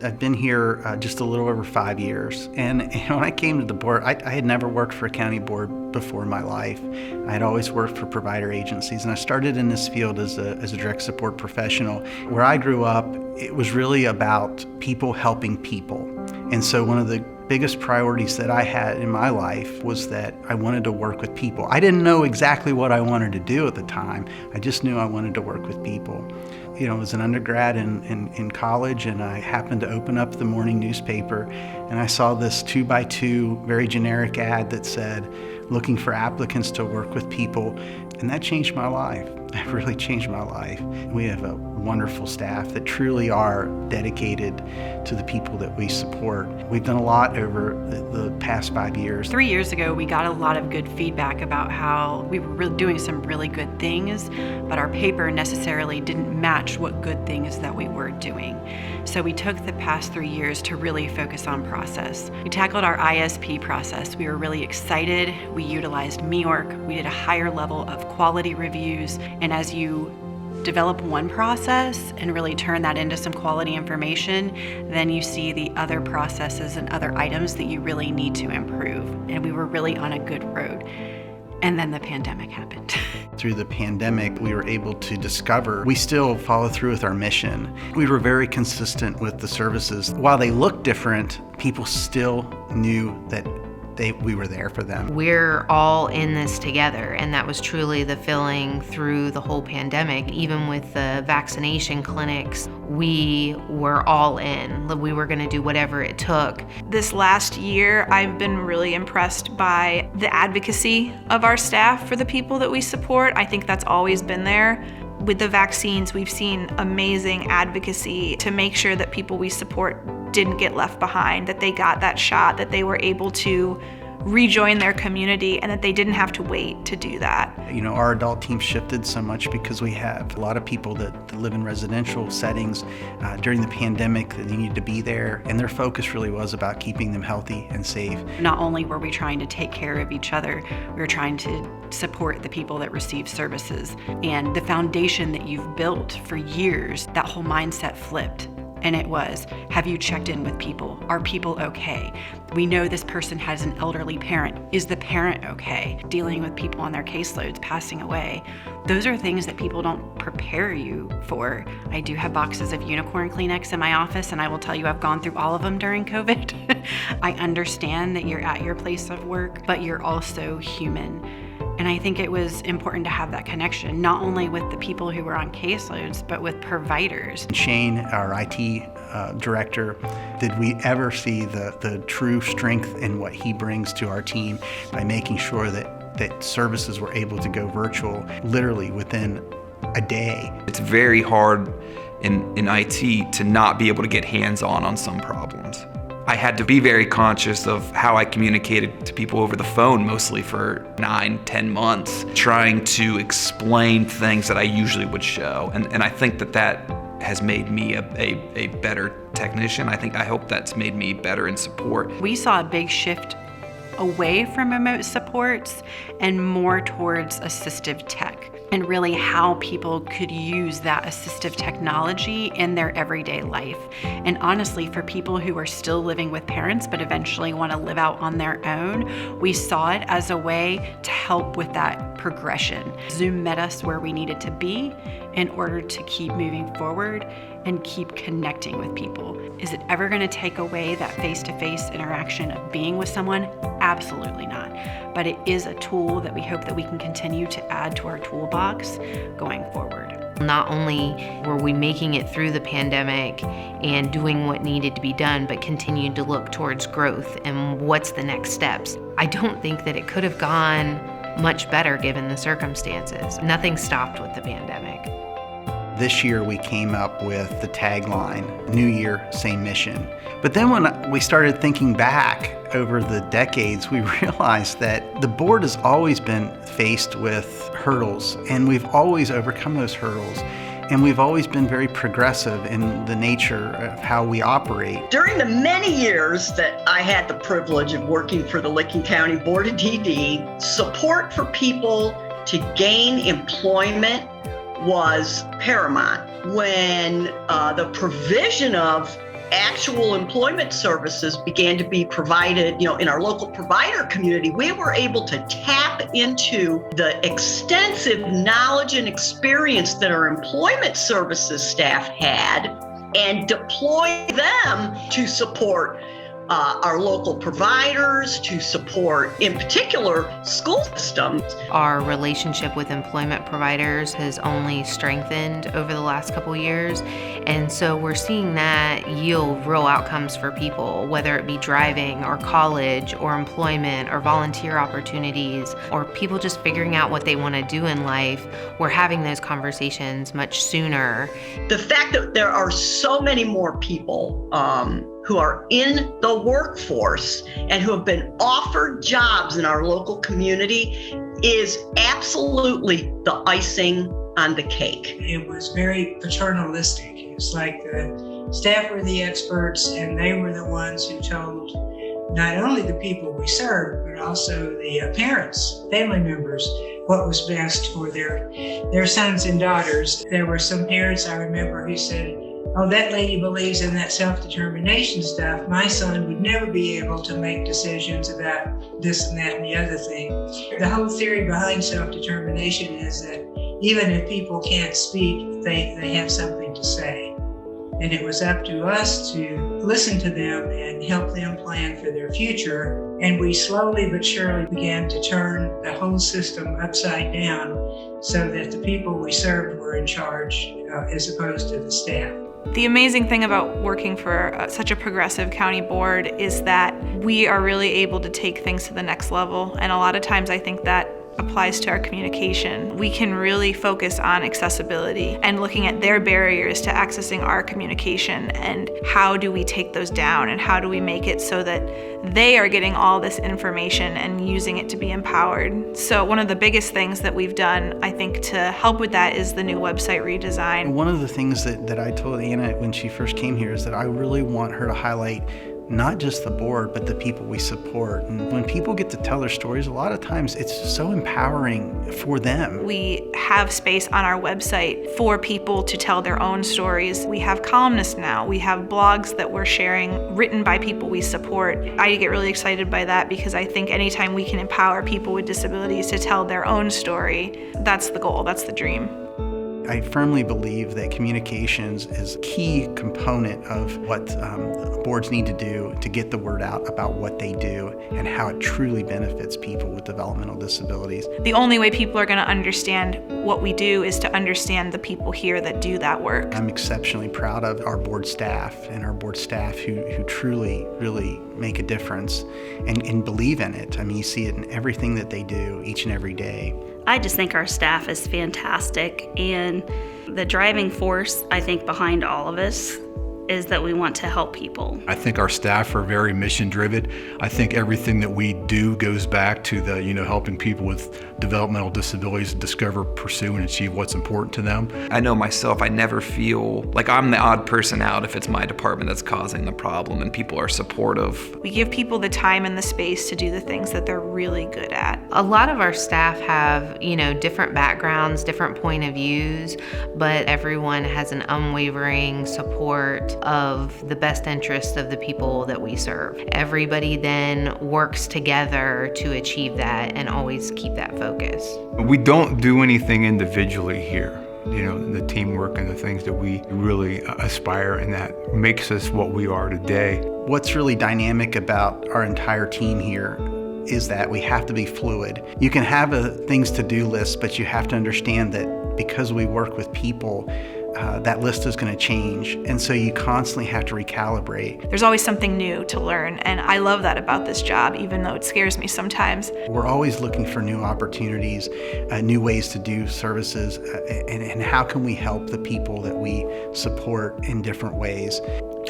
I've been here just a little over 5 years, and when I came to the board, I had never worked for a county board before in my life. I had always worked for provider agencies, and I started in this field as a direct support professional. Where I grew up, it was really about people helping people. And so one of the biggest priorities that I had in my life was that I wanted to work with people. I didn't know exactly what I wanted to do at the time. I just knew I wanted to work with people. You know, I was an undergrad in college, and I happened to open up the morning newspaper, and I saw this 2x2 very generic ad that said, looking for applicants to work with people, and that changed my life. That really changed my life. We have a wonderful staff that truly are dedicated to the people that we support. We've done a lot over the past 5 years. 3 years ago, we got a lot of good feedback about how we were really doing some really good things, but our paper necessarily didn't match what good things that we were doing. So we took the past 3 years to really focus on process. We tackled our ISP process. We were really excited. We utilized MEORC. We did a higher level of quality reviews. And as you develop one process and really turn that into some quality information, then you see the other processes and other items that you really need to improve. And we were really on a good road. And then the pandemic happened. Through the pandemic, we were able to discover we still follow through with our mission. We were very consistent with the services. While they looked different, people still knew that we were there for them. We're all in this together, and that was truly the feeling through the whole pandemic. Even with the vaccination clinics, we were all in. We were going to do whatever it took. This last year, I've been really impressed by the advocacy of our staff for the people that we support. I think that's always been there. With the vaccines, we've seen amazing advocacy to make sure that people we support didn't get left behind, that they got that shot, that they were able to rejoin their community, and that they didn't have to wait to do that. You know, our adult team shifted so much because we have a lot of people that live in residential settings during the pandemic that they needed to be there, and their focus really was about keeping them healthy and safe. Not only were we trying to take care of each other, we were trying to support the people that receive services. And the foundation that you've built for years, that whole mindset flipped. And it was, have you checked in with people? Are people okay? We know this person has an elderly parent. Is the parent okay? Dealing with people on their caseloads, passing away. Those are things that people don't prepare you for. I do have boxes of unicorn Kleenex in my office, and I will tell you I've gone through all of them during COVID. I understand that you're at your place of work, but you're also human. And I think it was important to have that connection, not only with the people who were on caseloads, but with providers. Shane, our IT director, did we ever see the true strength in what he brings to our team by making sure that services were able to go virtual literally within a day. It's very hard in IT to not be able to get hands-on some problems. I had to be very conscious of how I communicated to people over the phone, mostly for 9-10 months, trying to explain things that I usually would show. And I think that has made me a better technician. I hope that's made me better in support. We saw a big shift away from remote supports and more towards assistive tech, and really how people could use that assistive technology in their everyday life. And honestly, for people who are still living with parents but eventually want to live out on their own, we saw it as a way to help with that progression. Zoom met us where we needed to be in order to keep moving forward and keep connecting with people. Is it ever going to take away that face-to-face interaction of being with someone? Absolutely not. But it is a tool that we hope that we can continue to add to our toolbox going forward. Not only were we making it through the pandemic and doing what needed to be done, but continued to look towards growth and what's the next steps. I don't think that it could have gone much better given the circumstances. Nothing stopped with the pandemic. This year we came up with the tagline, New Year, Same Mission. But then when we started thinking back over the decades, we realized that the board has always been faced with hurdles, and we've always overcome those hurdles. And we've always been very progressive in the nature of how we operate. During the many years that I had the privilege of working for the Licking County Board of DD, support for people to gain employment was paramount. When the provision of actual employment services began to be provided, in our local provider community, we were able to tap into the extensive knowledge and experience that our employment services staff had and deploy them to support our local providers, to support, in particular, school systems. Our relationship with employment providers has only strengthened over the last couple years. And so we're seeing that yield real outcomes for people, whether it be driving or college or employment or volunteer opportunities or people just figuring out what they want to do in life. We're having those conversations much sooner. The fact that there are so many more people who are in the workforce and who have been offered jobs in our local community is absolutely the icing on the cake. It was very paternalistic. It was like the staff were the experts and they were the ones who told not only the people we served, but also the parents, family members, what was best for their sons and daughters. There were some parents I remember who said, "Oh, that lady believes in that self-determination stuff. My son would never be able to make decisions about this and that and the other thing." The whole theory behind self-determination is that even if people can't speak, they have something to say. And it was up to us to listen to them and help them plan for their future. And we slowly but surely began to turn the whole system upside down so that the people we served were in charge as opposed to the staff. The amazing thing about working for such a progressive county board is that we are really able to take things to the next level. And a lot of times I think that applies to our communication. We can really focus on accessibility and looking at their barriers to accessing our communication and how do we take those down and how do we make it so that they are getting all this information and using it to be empowered. So one of the biggest things that we've done, I think, to help with that is the new website redesign. One of the things that I told Anna when she first came here is that I really want her to highlight not just the board, but the people we support. And when people get to tell their stories, a lot of times it's so empowering for them. We have space on our website for people to tell their own stories. We have columnists now. We have blogs that we're sharing written by people we support. I get really excited by that because I think anytime we can empower people with disabilities to tell their own story, that's the goal, that's the dream. I firmly believe that communications is a key component of what boards need to do to get the word out about what they do and how it truly benefits people with developmental disabilities. The only way people are going to understand what we do is to understand the people here that do that work. I'm exceptionally proud of our board staff and our board staff who truly, really make a difference and believe in it. I mean, you see it in everything that they do each and every day. I just think our staff is fantastic, and the driving force, I think, behind all of us is that we want to help people. I think our staff are very mission driven. I think everything that we do goes back to the, helping people with developmental disabilities discover, pursue, and achieve what's important to them. I know myself, I never feel like I'm the odd person out if it's my department that's causing the problem and people are supportive. We give people the time and the space to do the things that they're really good at. A lot of our staff have, different backgrounds, different point of views, but everyone has an unwavering support of the best interest of the people that we serve. Everybody then works together to achieve that and always keep that focus. We don't do anything individually here. The teamwork and the things that we really aspire, and that makes us what we are today. What's really dynamic about our entire team here is that we have to be fluid. You can have a things to do list, but you have to understand that because we work with people, that list is going to change, and so you constantly have to recalibrate. There's always something new to learn, and I love that about this job, even though it scares me sometimes. We're always looking for new opportunities, new ways to do services, and how can we help the people that we support in different ways.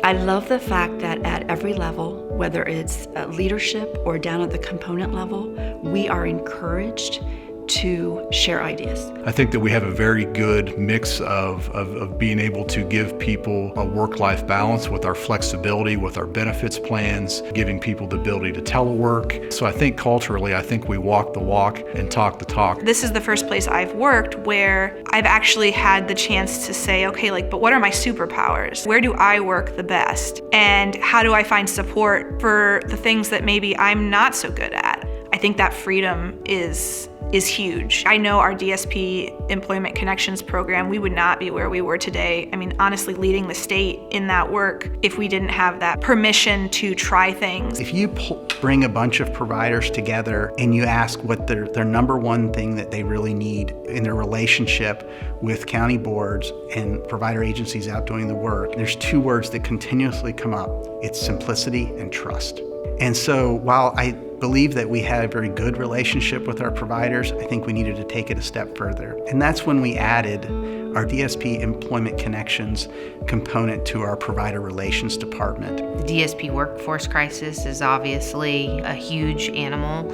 I love the fact that at every level, whether it's leadership or down at the component level, we are encouraged to share ideas. I think that we have a very good mix of being able to give people a work-life balance with our flexibility, with our benefits plans, giving people the ability to telework. So I think culturally, I think we walk the walk and talk the talk. This is the first place I've worked where I've actually had the chance to say, okay, but what are my superpowers? Where do I work the best? And how do I find support for the things that maybe I'm not so good at? I think that freedom is huge. I know our DSP Employment Connections program, we would not be where we were today. I mean, honestly, leading the state in that work if we didn't have that permission to try things. If you bring a bunch of providers together and you ask what their number one thing that they really need in their relationship with county boards and provider agencies out doing the work, there's two words that continuously come up. It's simplicity and trust. And so while I believe that we had a very good relationship with our providers, I think we needed to take it a step further. And that's when we added our DSP Employment Connections component to our Provider Relations Department. The DSP workforce crisis is obviously a huge animal,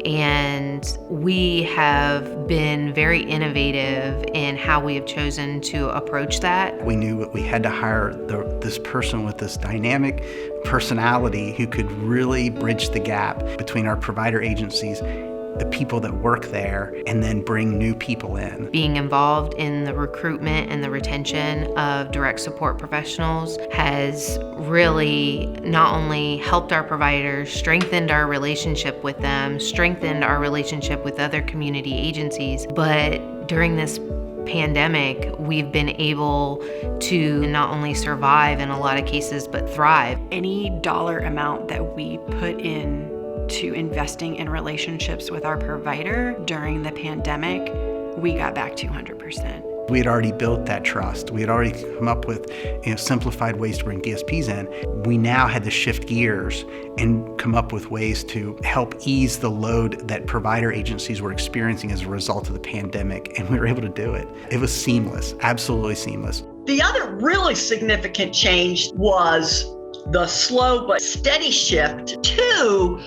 and we have been very innovative in how we have chosen to approach that. We knew that we had to hire this person with this dynamic personality who could really bridge the gap between our provider agencies, the people that work there, and then bring new people in. Being involved in the recruitment and the retention of direct support professionals has really not only helped our providers, strengthened our relationship with them, strengthened our relationship with other community agencies, but during this pandemic, we've been able to not only survive in a lot of cases, but thrive. Any dollar amount that we put in to investing in relationships with our provider during the pandemic, we got back 200%. We had already built that trust. We had already come up with simplified ways to bring DSPs in. We now had to shift gears and come up with ways to help ease the load that provider agencies were experiencing as a result of the pandemic, and we were able to do it. It was seamless, absolutely seamless. The other really significant change was the slow but steady shift to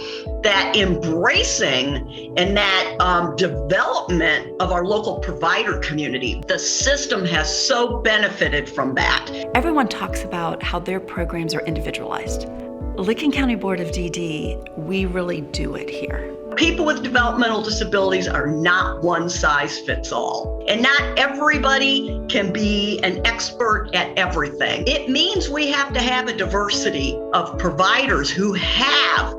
that embracing and that development of our local provider community. The system has so benefited from that. Everyone talks about how their programs are individualized. Licking County Board of DD, we really do it here. People with developmental disabilities are not one size fits all. And not everybody can be an expert at everything. It means we have to have a diversity of providers who have,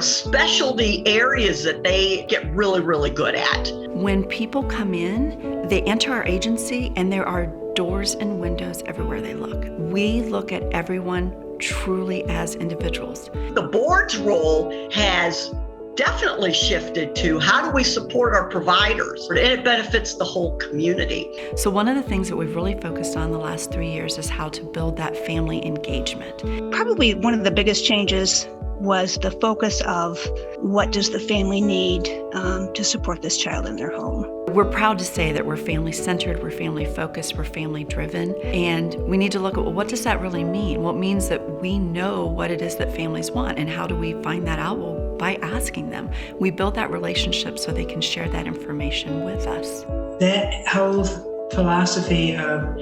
specialty areas that they get really, really good at. When people come in, they enter our agency and there are doors and windows everywhere they look. We look at everyone truly as individuals. The board's role has definitely shifted to how do we support our providers, and it benefits the whole community. So one of the things that we've really focused on the last 3 years is how to build that family engagement. Probably one of the biggest changes was the focus of what does the family need to support this child in their home. We're proud to say that we're family-centered, we're family-focused, we're family-driven, and we need to look at, well, what does that really mean? Well, it means that we know what it is that families want, and how do we find that out? Well, by asking them. We build that relationship so they can share that information with us. That whole philosophy of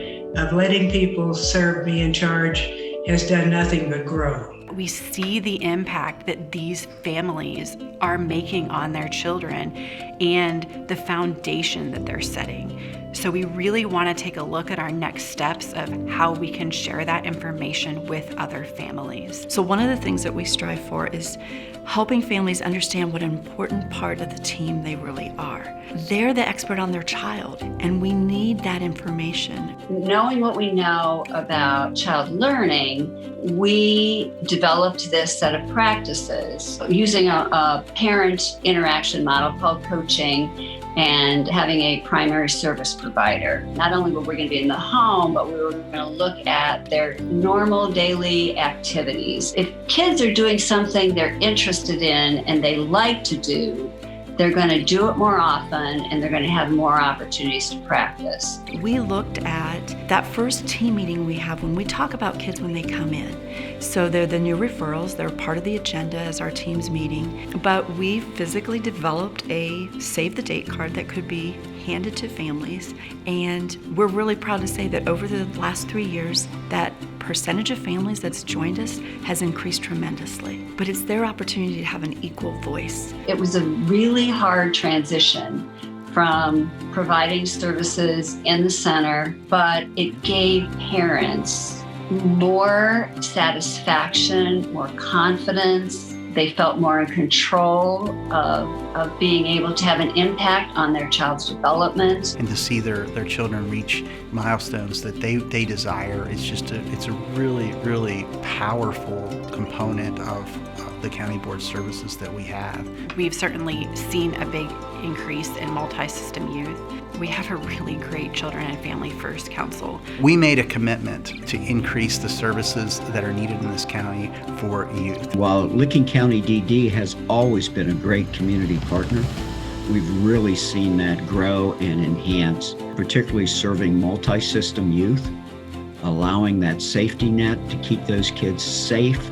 letting people serve, be in charge, has done nothing but grow. We see the impact that these families are making on their children and the foundation that they're setting. So we really want to take a look at our next steps of how we can share that information with other families. So one of the things that we strive for is helping families understand what an important part of the team they really are. They're the expert on their child, and we need that information. Knowing what we know about child learning, we developed this set of practices using a parent interaction model called coaching and having a primary service provider. Not only were we going to be in the home, but we were going to look at their normal daily activities. If kids are doing something they're interested in and they like to do, they're going to do it more often, and they're going to have more opportunities to practice. We looked at that first team meeting we have when we talk about kids when they come in. So they're the new referrals, they're part of the agenda as our team's meeting, but we physically developed a save the date card that could be handed to families, and we're really proud to say that over the last 3 years, that percentage of families that's joined us has increased tremendously. But it's their opportunity to have an equal voice. It was a really hard transition from providing services in the center, but it gave parents more satisfaction, more confidence. They felt more in control of being able to have an impact on their child's development. And to see their children reach milestones that they desire, it's a really, really powerful component of the county board services that we have. We've certainly seen a big increase in multi-system youth. We have a really great Children and Family First Council. We made a commitment to increase the services that are needed in this county for youth. While Licking County DD has always been a great community partner, we've really seen that grow and enhance, particularly serving multi-system youth, allowing that safety net to keep those kids safe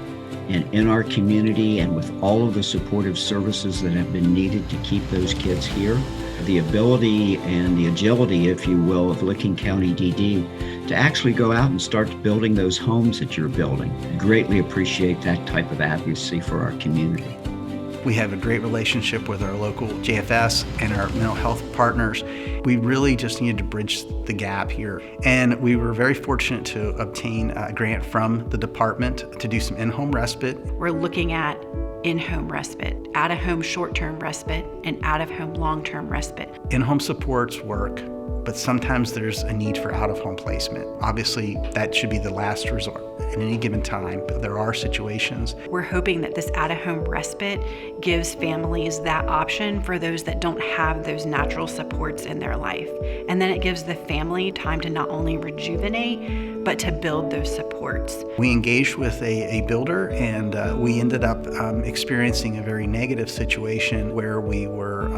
and in our community, and with all of the supportive services that have been needed to keep those kids here. The ability and the agility, if you will, of Licking County DD to actually go out and start building those homes that you're building. Greatly appreciate that type of advocacy for our community. We have a great relationship with our local JFS and our mental health partners. We really just needed to bridge the gap here. And we were very fortunate to obtain a grant from the department to do some in-home respite. We're looking at in-home respite, out-of-home short-term respite, and out-of-home long-term respite. In-home supports work, but sometimes there's a need for out-of-home placement. Obviously, that should be the last resort at any given time, but there are situations. We're hoping that this out-of-home respite gives families that option for those that don't have those natural supports in their life. And then it gives the family time to not only rejuvenate, but to build those supports. We engaged with a builder, and we ended up experiencing a very negative situation where we were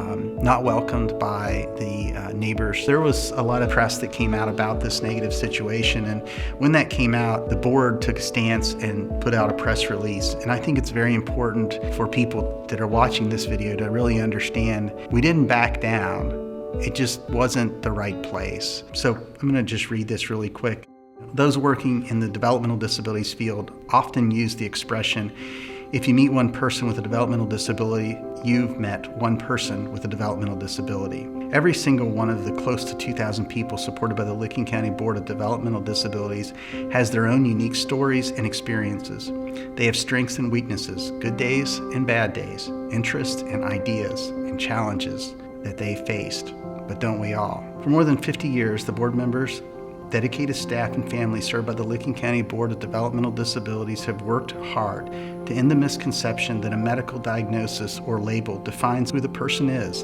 not welcomed by the neighbors. There was a lot of press that came out about this negative situation, and when that came out, the board took a stance and put out a press release. And I think it's very important for people that are watching this video to really understand we didn't back down. It just wasn't the right place. So I'm going to just read this really quick. Those working in the developmental disabilities field often use the expression, if you meet one person with a developmental disability, you've met one person with a developmental disability. Every single one of the close to 2,000 people supported by the Licking County Board of Developmental Disabilities has their own unique stories and experiences. They have strengths and weaknesses, good days and bad days, interests and ideas and challenges that they faced. But don't we all? For more than 50 years, the board members, dedicated staff and families served by the Licking County Board of Developmental Disabilities have worked hard to end the misconception that a medical diagnosis or label defines who the person is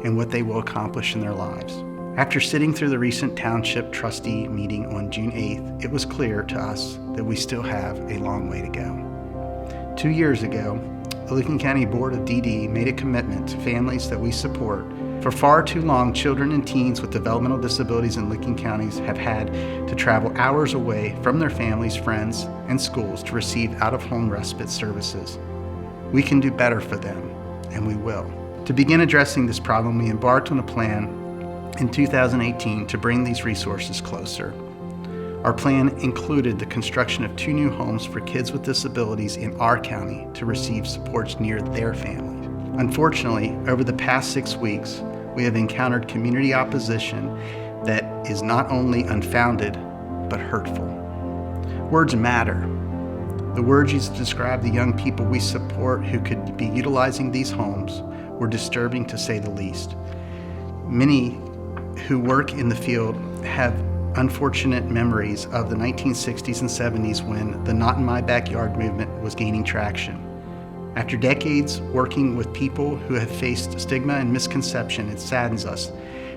and what they will accomplish in their lives. After sitting through the recent Township Trustee meeting on June 8th, it was clear to us that we still have a long way to go. 2 years ago, the Licking County Board of DD made a commitment to families that we support. For far too long, children and teens with developmental disabilities in Licking counties have had to travel hours away from their families, friends, and schools to receive out-of-home respite services. We can do better for them, and we will. To begin addressing this problem, we embarked on a plan in 2018 to bring these resources closer. Our plan included the construction of 2 new homes for kids with disabilities in our county to receive supports near their families. Unfortunately, over the past 6 weeks, we have encountered community opposition that is not only unfounded, but hurtful. Words matter. The words used to describe the young people we support who could be utilizing these homes were disturbing, to say the least. Many who work in the field have unfortunate memories of the 1960s and 70s when the Not in My Backyard movement was gaining traction. After decades working with people who have faced stigma and misconception, it saddens us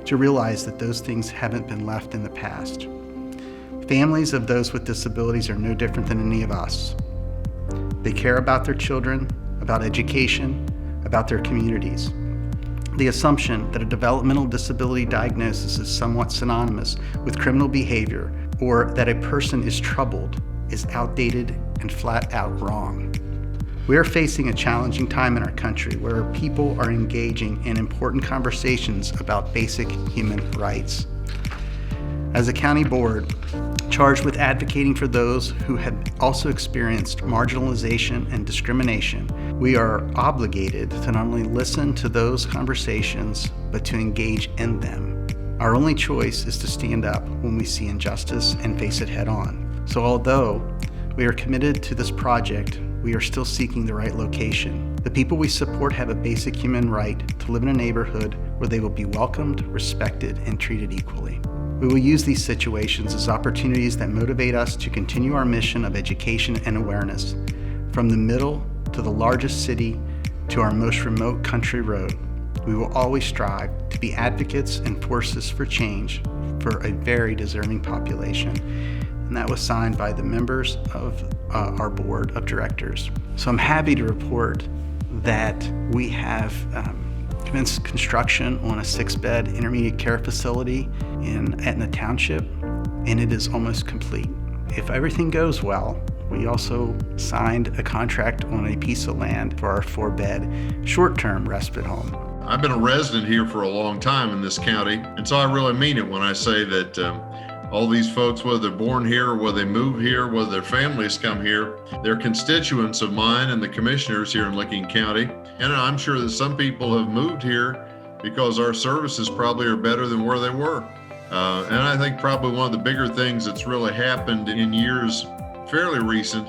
to realize that those things haven't been left in the past. Families of those with disabilities are no different than any of us. They care about their children, about education, about their communities. The assumption that a developmental disability diagnosis is somewhat synonymous with criminal behavior or that a person is troubled is outdated and flat out wrong. We are facing a challenging time in our country where people are engaging in important conversations about basic human rights. As a county board charged with advocating for those who have also experienced marginalization and discrimination, we are obligated to not only listen to those conversations, but to engage in them. Our only choice is to stand up when we see injustice and face it head on. So although we are committed to this project, we are still seeking the right location. The people we support have a basic human right to live in a neighborhood where they will be welcomed, respected, and treated equally. We will use these situations as opportunities that motivate us to continue our mission of education and awareness. From the middle to the largest city to our most remote country road, we will always strive to be advocates and forces for change for a very deserving population. And that was signed by the members of our board of directors. So I'm happy to report that we have commenced construction on a 6-bed intermediate care facility in Etna Township, and it is almost complete. If everything goes well, we also signed a contract on a piece of land for our 4-bed short-term respite home. I've been a resident here for a long time in this county, and so I really mean it when I say that all these folks, whether they're born here, or whether they move here, whether their families come here, they're constituents of mine and the commissioners here in Licking County. And I'm sure that some people have moved here because our services probably are better than where they were. And I think probably one of the bigger things that's really happened in years fairly recent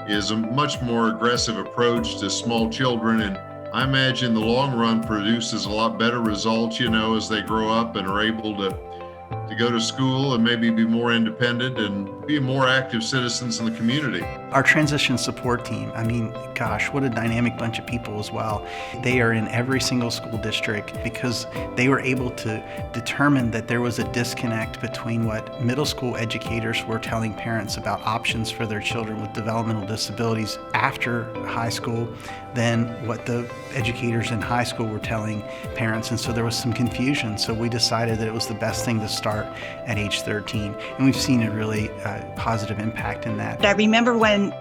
is a much more aggressive approach to small children. And I imagine the long run produces a lot better results, as they grow up and are able to go to school and maybe be more independent and be more active citizens in the community. Our transition support team, gosh, what a dynamic bunch of people as well. They are in every single school district because they were able to determine that there was a disconnect between what middle school educators were telling parents about options for their children with developmental disabilities after high school than what the educators in high school were telling parents. And so there was some confusion. So we decided that it was the best thing to start at age 13. And we've seen a really positive impact in that. I remember when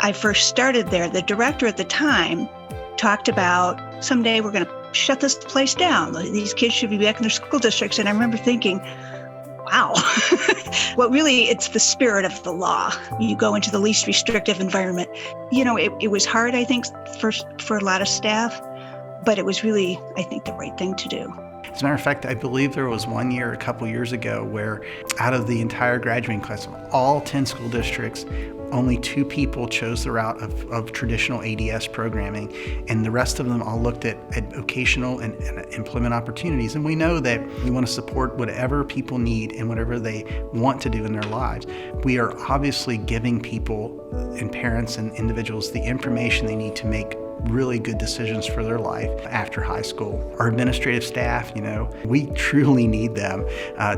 I first started there, the director at the time talked about someday we're going to shut this place down. These kids should be back in their school districts. And I remember thinking, wow, well, really, it's the spirit of the law. You go into the least restrictive environment. It was hard, I think, for a lot of staff, but it was really, I think, the right thing to do. As a matter of fact, I believe there was one year, a couple years ago, where out of the entire graduating class of all 10 school districts, only 2 people chose the route of traditional ADS programming, and the rest of them all looked at vocational and employment opportunities. And we know that we want to support whatever people need and whatever they want to do in their lives. We are obviously giving people and parents and individuals the information they need to make really good decisions for their life after high school. Our administrative staff, we truly need them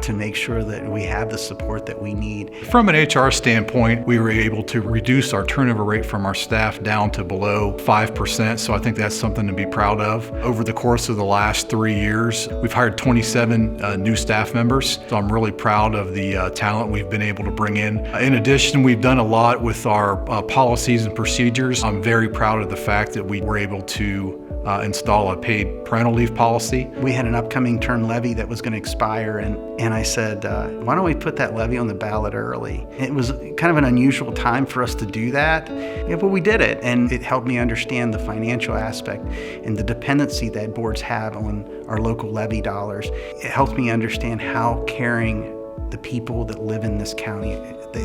to make sure that we have the support that we need. From an HR standpoint, we were able to reduce our turnover rate from our staff down to below 5%, so I think that's something to be proud of. Over the course of the last 3 years, we've hired 27 new staff members, so I'm really proud of the talent we've been able to bring in. In addition, we've done a lot with our policies and procedures. I'm very proud of the fact that we were able to install a paid parental leave policy. We had an upcoming term levy that was going to expire, and I said, why don't we put that levy on the ballot early? It was kind of an unusual time for us to do that, but we did it, and it helped me understand the financial aspect and the dependency that boards have on our local levy dollars. It helped me understand how caring the people that live in this county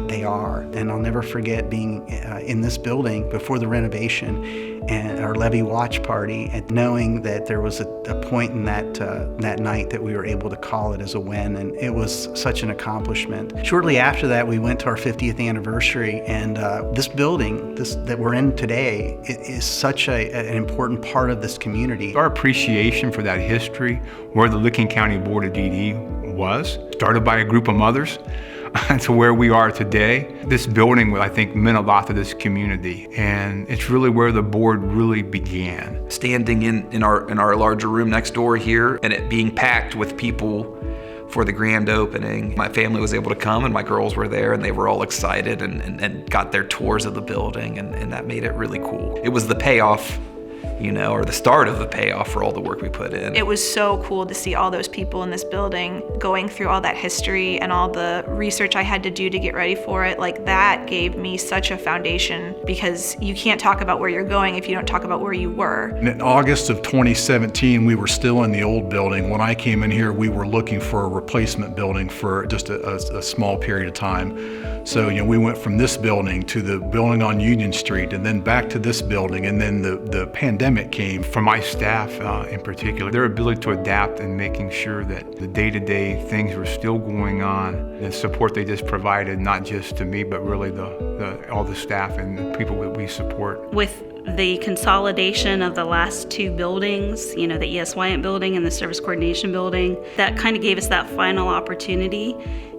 they are. And I'll never forget being in this building before the renovation and our levy watch party, and knowing that there was a point in that night that we were able to call it as a win, and it was such an accomplishment. Shortly after that, we went to our 50th anniversary, and this building that we're in today is such an important part of this community. Our appreciation for that history, where the Licking County Board of DD was, started by a group of mothers, to where we are today. This building, I think, meant a lot to this community, and it's really where the board really began. Standing in our larger room next door here, and it being packed with people for the grand opening. My family was able to come, and my girls were there, and they were all excited and got their tours of the building, and that made it really cool. It was the payoff, or the start of the payoff for all the work we put in. It was so cool to see all those people in this building going through all that history and all the research I had to do to get ready for it. Like, that gave me such a foundation, because you can't talk about where you're going if you don't talk about where you were. In August of 2017, we were still in the old building. When I came in here, we were looking for a replacement building for just a small period of time. So, we went from this building to the building on Union Street, and then back to this building, and then the pandemic came. For my staff in particular, their ability to adapt and making sure that the day-to-day things were still going on, the support they just provided, not just to me, but really all the staff and the people that we support. With the consolidation of the last two buildings, the E.S. Wyatt building and the Service Coordination building, that kind of gave us that final opportunity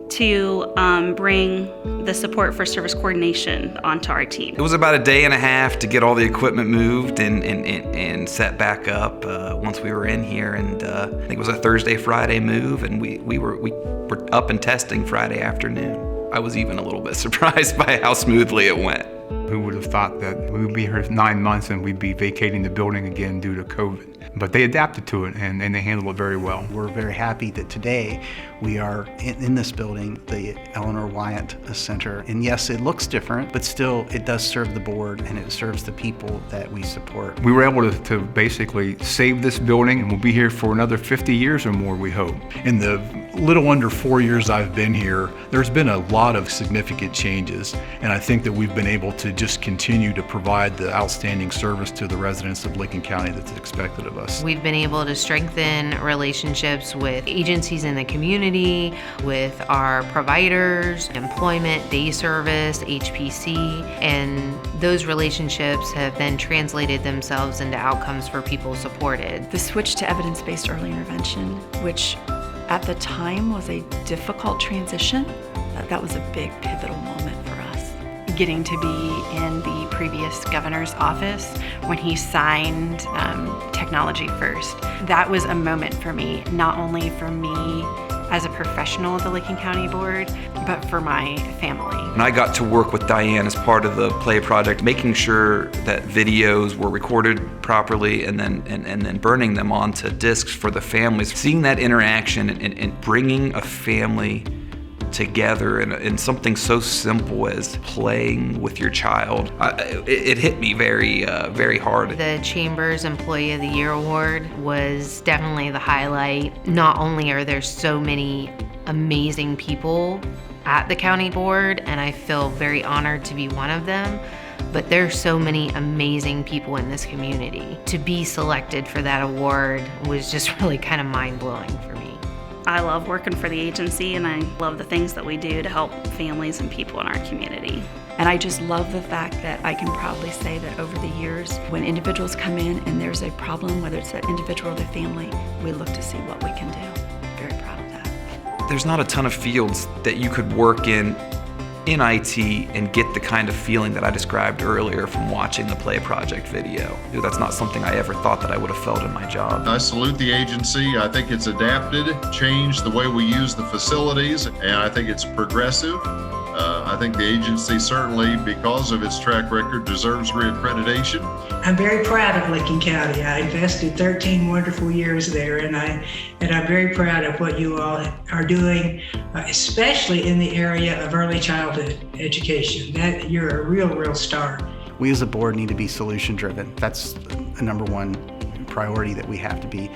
to bring the support for service coordination onto our team. It was about a day and a half to get all the equipment moved and set back up once we were in here, and I think it was a Thursday, Friday move, and we were up and testing Friday afternoon. I was even a little bit surprised by how smoothly it went. Who would have thought that we would be here 9 months and we'd be vacating the building again due to COVID? But they adapted to it, and they handled it very well. We're very happy that today we are in this building, the Eleanor Wyatt Center. And yes, it looks different, but still it does serve the board, and it serves the people that we support. We were able to basically save this building, and we'll be here for another 50 years or more, we hope. In the little under 4 years I've been here, there's been a lot of significant changes, and I think that we've been able to just continue to provide the outstanding service to the residents of Lincoln County that's expected of us. We've been able to strengthen relationships with agencies in the community, with our providers, employment, day service, HPC, and those relationships have then translated themselves into outcomes for people supported. The switch to evidence-based early intervention, which at the time was a difficult transition, that was a big pivotal moment for us. Getting to be in the previous governor's office when he signed technology first. That was a moment for me, not only for me as a professional of the Lincoln County Board, but for my family. And I got to work with Diane as part of the Play project, making sure that videos were recorded properly and then burning them onto discs for the families. Seeing that interaction and bringing a family together in something so simple as playing with your child, it hit me very hard. The Chamber's Employee of the Year Award was definitely the highlight. Not only are there so many amazing people at the county board, and I feel very honored to be one of them, but there's so many amazing people in this community. To be selected for that award was just really kind of mind-blowing for me. I love working for the agency, and I love the things that we do to help families and people in our community. And I just love the fact that I can proudly say that over the years, when individuals come in and there's a problem, whether it's that individual or the family, we look to see what we can do. Very proud of that. There's not a ton of fields that you could work in IT and get the kind of feeling that I described earlier from watching the Play Project video. That's not something I ever thought that I would have felt in my job. I salute the agency. I think it's adapted, changed the way we use the facilities, and I think it's progressive. I think the agency certainly, because of its track record, deserves reaccreditation. I'm very proud of Lincoln County. I invested 13 wonderful years there, and I'm very proud of what you all are doing, especially in the area of early childhood education. That you're a real star. We as a board need to be solution driven. That's a number one priority that we have to be.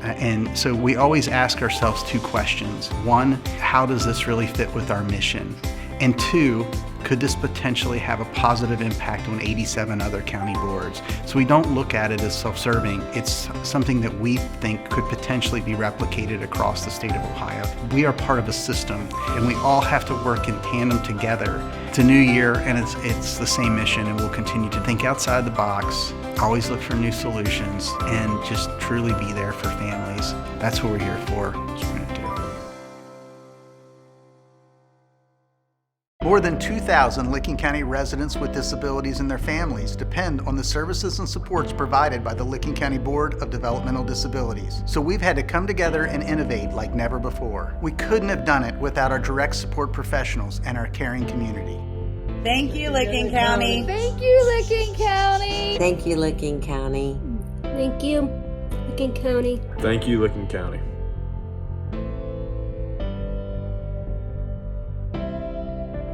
And so we always ask ourselves two questions. One, how does this really fit with our mission? And two, could this potentially have a positive impact on 87 other county boards? So we don't look at it as self-serving. It's something that we think could potentially be replicated across the state of Ohio. We are part of a system, and we all have to work in tandem together. It's a new year, and it's the same mission, and we'll continue to think outside the box, always look for new solutions, and just truly be there for families. That's what we're here for. More than 2,000 Licking County residents with disabilities and their families depend on the services and supports provided by the Licking County Board of Developmental Disabilities. So we've had to come together and innovate like never before. We couldn't have done it without our direct support professionals and our caring community. Thank you, Licking County. Thank you, Licking County. Thank you, Licking County. Thank you, Licking County. Thank you, Licking County.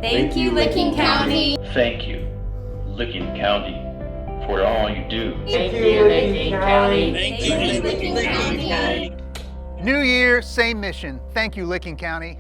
Thank you, Licking County. Thank you, Licking County, for all you do. Thank you, Licking County. Thank you, Licking County. New year, same mission. Thank you, Licking County.